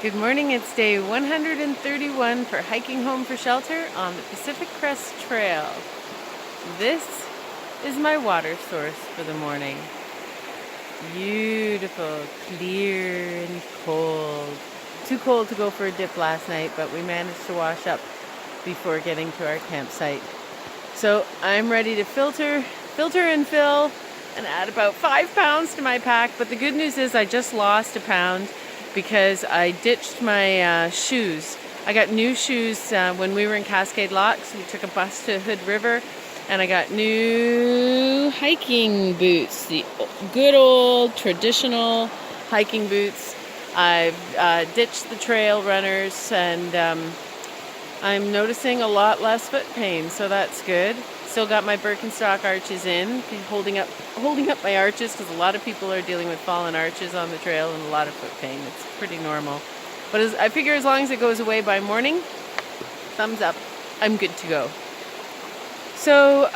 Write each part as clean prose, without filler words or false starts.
Good morning, it's day 131 for hiking home for shelter on the Pacific Crest Trail. This is my water source for the morning. Beautiful, clear and cold. Too cold to go for a dip last night, but we managed to wash up before getting to our campsite. So I'm ready to filter and fill and add about 5 pounds to my pack. But the good news is I just lost a pound because I ditched my shoes. I got new shoes when we were in Cascade Locks. We took a bus to Hood River and I got new hiking boots, the good old traditional hiking boots. I've ditched the trail runners and I'm noticing a lot less foot pain, so that's good. Still got my Birkenstock arches in, holding up my arches because a lot of people are dealing with fallen arches on the trail and a lot of foot pain. It's pretty normal. But I figure as long as it goes away by morning, thumbs up, I'm good to go. So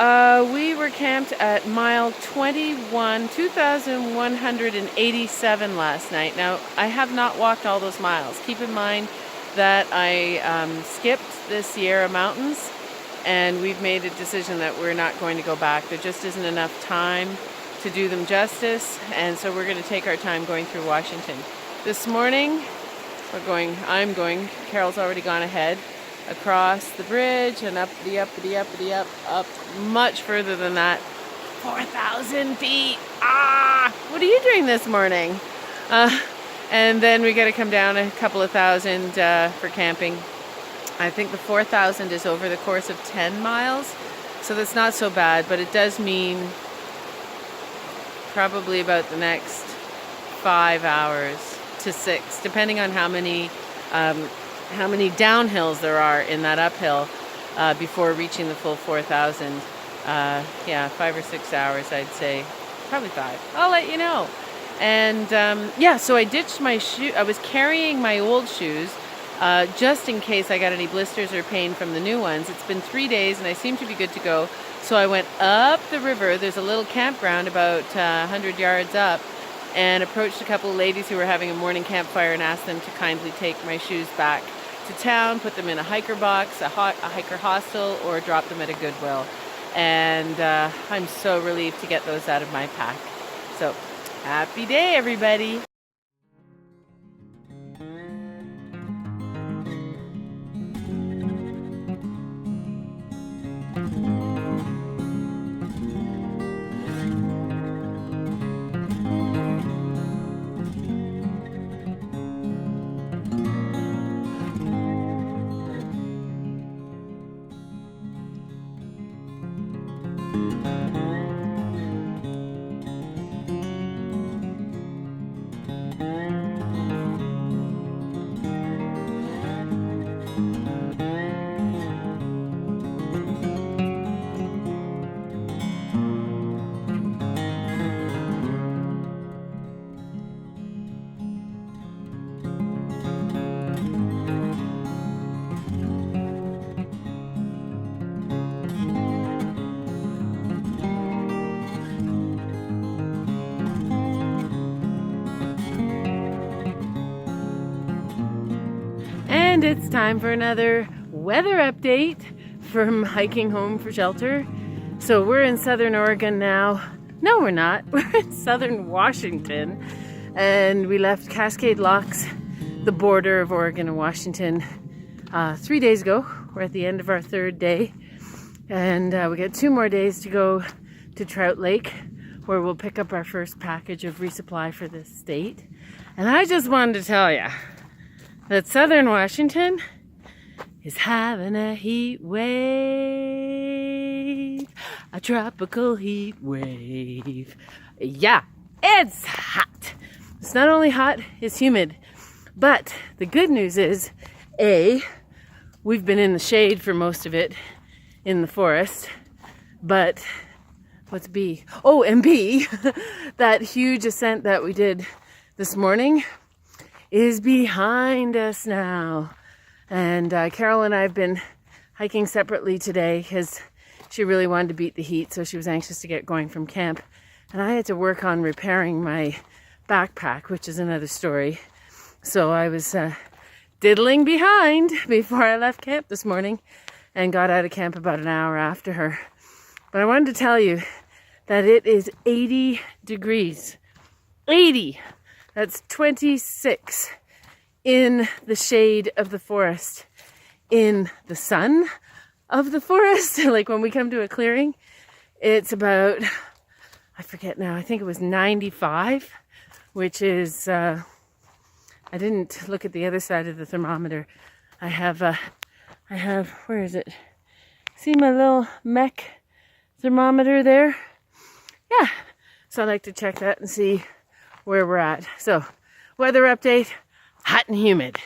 we were camped at mile 21, 2,187 last night. Now, I have not walked all those miles. Keep in mind that I skipped the Sierra Mountains, and we've made a decision that we're not going to go back. There just isn't enough time to do them justice, and so we're going to take our time going through Washington. This morning, I'm going, Carol's already gone ahead, across the bridge and up, much further than that, 4,000 feet. What are you doing this morning? And then we got to come down a couple of thousand for camping. I think the 4,000 is over the course of 10 miles, so that's not so bad, but it does mean probably about the next 5 hours to 6, depending on how many downhills there are in that uphill before reaching the full 4,000. 5 or 6 hours, I'd say. Probably 5. I'll let you know. And so I ditched my shoe. I was carrying my old shoes just in case I got any blisters or pain from the new ones. It's been 3 days and I seem to be good to go. So I went up the river. There's a little campground about 100 yards up, and approached a couple of ladies who were having a morning campfire and asked them to kindly take my shoes back to town, put them in a hiker box, a hiker hostel, or drop them at a Goodwill. And I'm so relieved to get those out of my pack. So happy day, everybody. And it's time for another weather update from hiking home for shelter. So we're in southern Oregon now. No, we're not. We're in southern Washington. And we left Cascade Locks, the border of Oregon and Washington, 3 days ago. We're at the end of our 3rd day. And we got 2 more days to go to Trout Lake, where we'll pick up our first package of resupply for this state. And I just wanted to tell you that southern Washington is having a heat wave, a tropical heat wave. Yeah, it's hot. It's not only hot, it's humid. But the good news is, A, we've been in the shade for most of it in the forest. But what's B? Oh, and B, that huge ascent that we did this morning is behind us now. And Carol and I have been hiking separately today because she really wanted to beat the heat, so she was anxious to get going from camp. And I had to work on repairing my backpack, which is another story. So I was diddling behind before I left camp this morning and got out of camp about an hour after her. But I wanted to tell you that it is 80 degrees. 80! That's 26 in the shade of the forest. In the sun of the forest, like when we come to a clearing, it's about, I forget now, I think it was 95, which is, I didn't look at the other side of the thermometer. I have, where is it? See my little mech thermometer there? Yeah, so I like to check that and see where we're at. So, weather update, hot and humid.